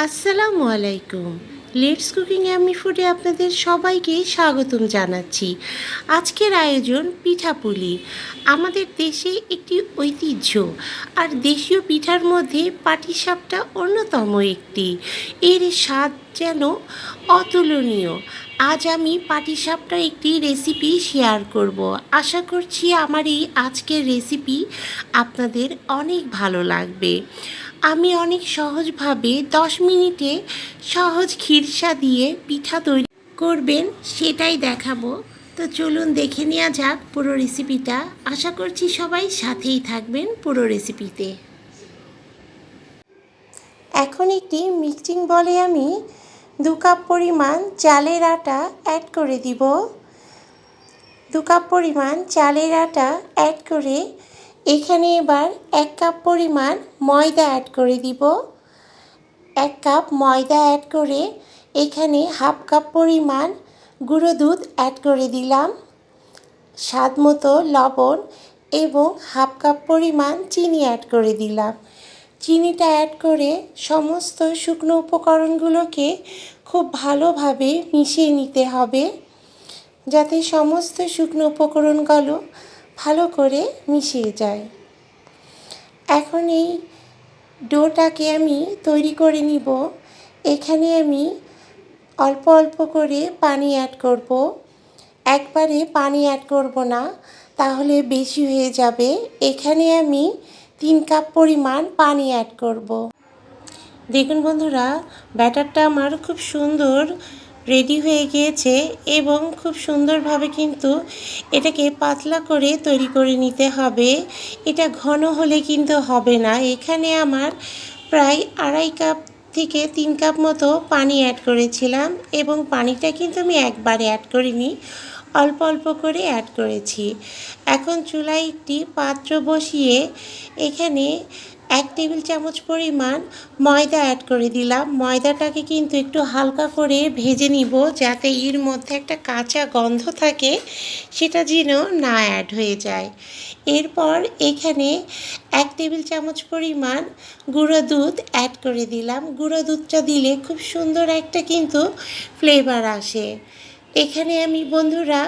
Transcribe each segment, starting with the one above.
আসসালামু আলাইকুম। Let's cooking অ্যামি ফুডে আপনাদের সবাইকে স্বাগতম জানাচ্ছি। আজকের আয়োজন পিঠাপুলি। আমাদের দেশে একটি ঐতিহ্য, আর দেশীয় পিঠার মধ্যে পাটিসাপটা অন্যতম একটি। এর স্বাদ যেন অতুলনীয়। আজ আমি পাটিসাপটার একটি রেসিপি শেয়ার করব। আশা করছি আমার এই আজকের রেসিপি আপনাদের অনেক ভালো লাগবে। আমি অনেক সহজভাবে 10 মিনিটে সহজ খিরসা দিয়ে পিঠা তৈরি করবেন সেটাই দেখাবো। তো চলুন দেখে নেওয়া যাক পুরো রেসিপিটা। আশা করছি সবাই সাথেই থাকবেন পুরো রেসিপিতে। এখন একটি মিক্সিং বলে আমি 2 কাপ পরিমাণ চালের আটা অ্যাড করে দিব। 2 কাপ পরিমাণ চালের আটা অ্যাড করে এখানে এবার 1 কাপ পরিমাণ ময়দা অ্যাড করে দিব। 1 কাপ ময়দা অ্যাড করে এখানে হাফ কাপ পরিমাণ গুঁড়ো দুধ অ্যাড করে দিলাম, স্বাদ মতো লবণ এবং হাফ কাপ পরিমাণ চিনি অ্যাড করে দিলাম। চিনিটা অ্যাড করে সমস্ত শুকনো উপকরণগুলোকে খুব ভালোভাবে মিশিয়ে নিতে হবে, যাতে সমস্ত শুকনো উপকরণগুলো ভালো করে মিশিয়ে যায়। এখন এই ডোটাকে আমি তৈরি করে নিব। এখানে আমি অল্প অল্প করে পানি অ্যাড করব। একবারে পানি অ্যাড করব না, তাহলে বেশি হয়ে যাবে। এখানে আমি 3 কাপ পরিমাণ পানি অ্যাড করব। দেখুন বন্ধুরা, ব্যাটারটা আমার খুব সুন্দর রেডি হয়ে গিয়েছে এবং খুব সুন্দরভাবে কিন্তু এটাকে পাতলা করে তৈরি করে নিতে হবে। এটা ঘন হলে কিন্তু হবে না। এখানে আমার প্রায় 2.5 কাপ থেকে 3 কাপ মতো পানি অ্যাড করেছিলাম এবং পানিটা কিন্তু আমি একবারে অ্যাড করিনি, অল্প অল্প করে অ্যাড করেছি। এখন চুলায় একটি পাত্র বসিয়ে এখানে 1 টেবিল চামচ পরিমাণ ময়দা অ্যাড করে দিলাম। ময়দাটাকে কিন্তু একটু হালকা করে ভেজে নিব, যাতে এর মধ্যে একটা কাঁচা গন্ধ থাকে, সেটা যেন না অ্যাড হয়ে যায়। এরপর এখানে 1 টেবিল চামচ পরিমাণ গুঁড়ো দুধ অ্যাড করে দিলাম। গুঁড়ো দুধটা দিলে খুব সুন্দর একটা কিন্তু ফ্লেভার আসে। এখানে আমি বন্ধুরা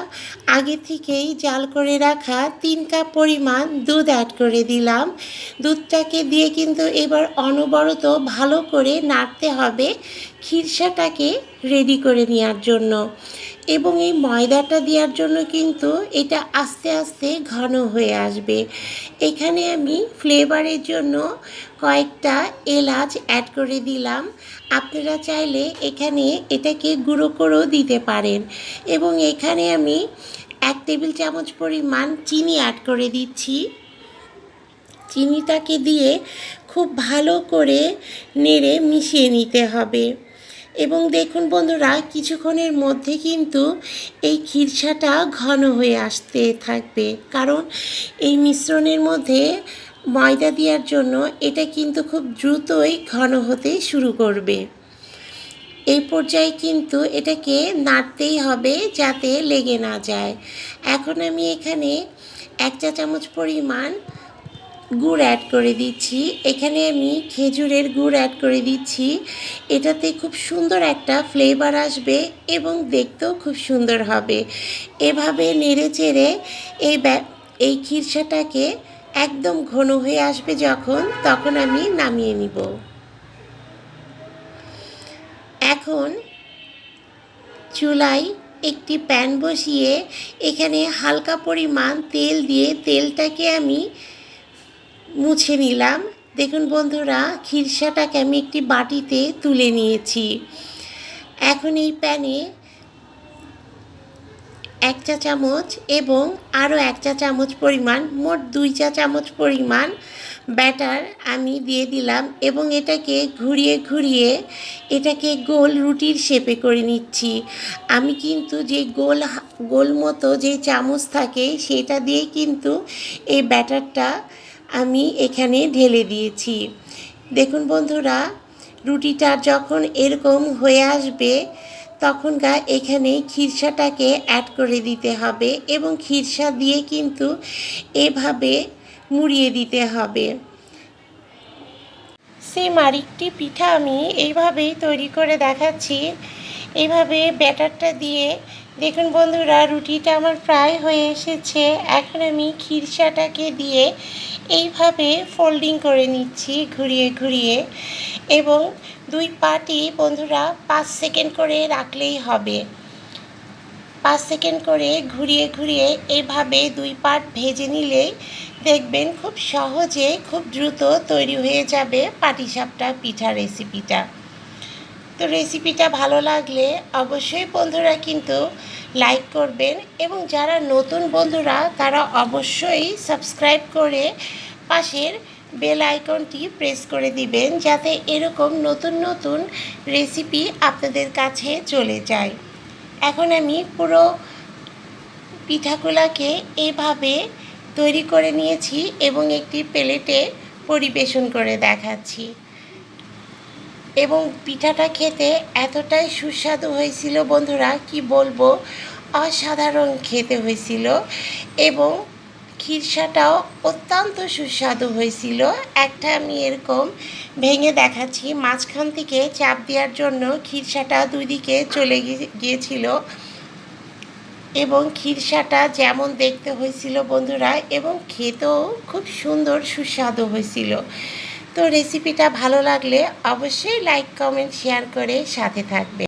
আগে থেকেই জাল করে রাখা 3 কাপ পরিমাণ দুধ অ্যাড করে দিলাম। দুধটাকে দিয়ে কিন্তু এবার অনবরত ভালো করে নাড়তে হবে খিরসাটাকে রেডি করে নেওয়ার জন্য। এবং এই ময়দাটা দেওয়ার জন্য কিন্তু এটা আস্তে আস্তে ঘন হয়ে আসবে। এখানে আমি ফ্লেভারের জন্য কয়েকটা এলাচ অ্যাড করে দিলাম। আপনারা চাইলে এখানে এটাকে গুঁড়ো করেও দিতে পারেন। এবং এখানে আমি 1 টেবিল চামচ পরিমাণ চিনি অ্যাড করে দিচ্ছি। চিনিটাকে দিয়ে খুব ভালো করে নেড়ে মিশিয়ে নিতে হবে। এবং দেখুন বন্ধুরা, কিছুক্ষণের মধ্যে কিন্তু এই খিরসাটা ঘন হয়ে আসতে থাকবে, কারণ এই মিশ্রণের মধ্যে ময়দা দেওয়ার জন্য এটা কিন্তু খুব দ্রুতই ঘন হতে শুরু করবে। এই পর্যায়ে কিন্তু এটাকে নাড়তেই হবে যাতে লেগে না যায়। এখন আমি এখানে 1 চা চামচ পরিমাণ গুড় অ্যাড করে দিচ্ছি। এখানে আমি খেজুরের গুড় অ্যাড করে দিচ্ছি। এটাতে খুব সুন্দর একটা ফ্লেভার আসবে এবং দেখতেও খুব সুন্দর হবে। এভাবে নেড়ে চেড়ে এই খিরসাটাকে একদম ঘন হয়ে আসবে যখন, তখন আমি নামিয়ে নিব। এখন চুলায় একটি প্যান বসিয়ে এখানে হালকা পরিমাণ তেল দিয়ে তেলটাকে আমি মুছে নিলাম। দেখুন বন্ধুরা, খিরসাটাকে আমি একটি বাটিতে তুলে নিয়েছি। এখন এই প্যানে 1 চা চামচ এবং আরও 1 চা চামচ পরিমাণ, মোট 2 চা চামচ পরিমাণ ব্যাটার আমি দিয়ে দিলাম এবং এটাকে ঘুরিয়ে ঘুরিয়ে এটাকে গোল রুটির শেপে করে নিচ্ছি। আমি কিন্তু যে গোল মতো যে চামচ থাকে সেটা দিয়ে কিন্তু এই ব্যাটারটা আমি এখানে ঢেলে দিয়েছি। দেখুন বন্ধুরা, রুটিটা যখন এরকম হয়ে আসবে তখন এখানে খিরসাটাকে অ্যাড করে দিতে হবে এবং খিরসা দিয়ে কিন্তু এভাবে মুড়িয়ে দিতে হবে। সেম আরেকটি পিঠা আমি এইভাবেই তৈরি করে দেখাচ্ছি। এইভাবে ব্যাটারটা দিয়ে দেখুন বন্ধুরা, রুটিটা আমার প্রায় হয়ে এসেছে। এখন আমি খিরসাটাকে দিয়ে এইভাবে ফোল্ডিং করে নিচ্ছি ঘুরিয়ে ঘুরিয়ে, এবং দুই পাটি বন্ধুরা 5 সেকেন্ড করে রাখলেই হবে। 5 সেকেন্ড করে ঘুরিয়ে ঘুরিয়ে এইভাবে দুই পাট ভেজে নিলেই দেখবেন খুব সহজে খুব দ্রুত তৈরি হয়ে যাবে পাটিসাপটা পিঠা রেসিপিটা। তো রেসিপিটা ভালো লাগলে অবশ্যই বন্ধুরা কিন্তু লাইক করবেন, এবং যারা নতুন বন্ধুরা তারা অবশ্যই সাবস্ক্রাইব করে পাশের বেল আইকনটি প্রেস করে দিবেন, যাতে এরকম নতুন নতুন রেসিপি আপনাদের কাছে চলে যায়। এখন আমি পুরো পিঠাগুলাকে এভাবে তৈরি করে নিয়েছি এবং একটি প্লেটে পরিবেশন করে দেখাচ্ছি। এবং পিঠাটা খেতে এতটাই সুস্বাদু হয়েছিল বন্ধুরা, কি বলবো, অসাধারণ খেতে হয়েছিল। এবং খিরসাটাও অত্যন্ত সুস্বাদু হয়েছিল। একটা আমি এরকম ভেঙে দেখাচ্ছি, মাঝখান থেকে চাপ দেওয়ার জন্য খিরসাটা দুই দিকে চলে গিয়েছিল, এবং খিরসাটা যেমন দেখতে হয়েছিল বন্ধুরা, এবং খেতেও খুব সুন্দর সুস্বাদু হয়েছিল। তো রেসিপিটা ভালো লাগলে অবশ্যই লাইক কমেন্ট শেয়ার করে সাথে থাকবে।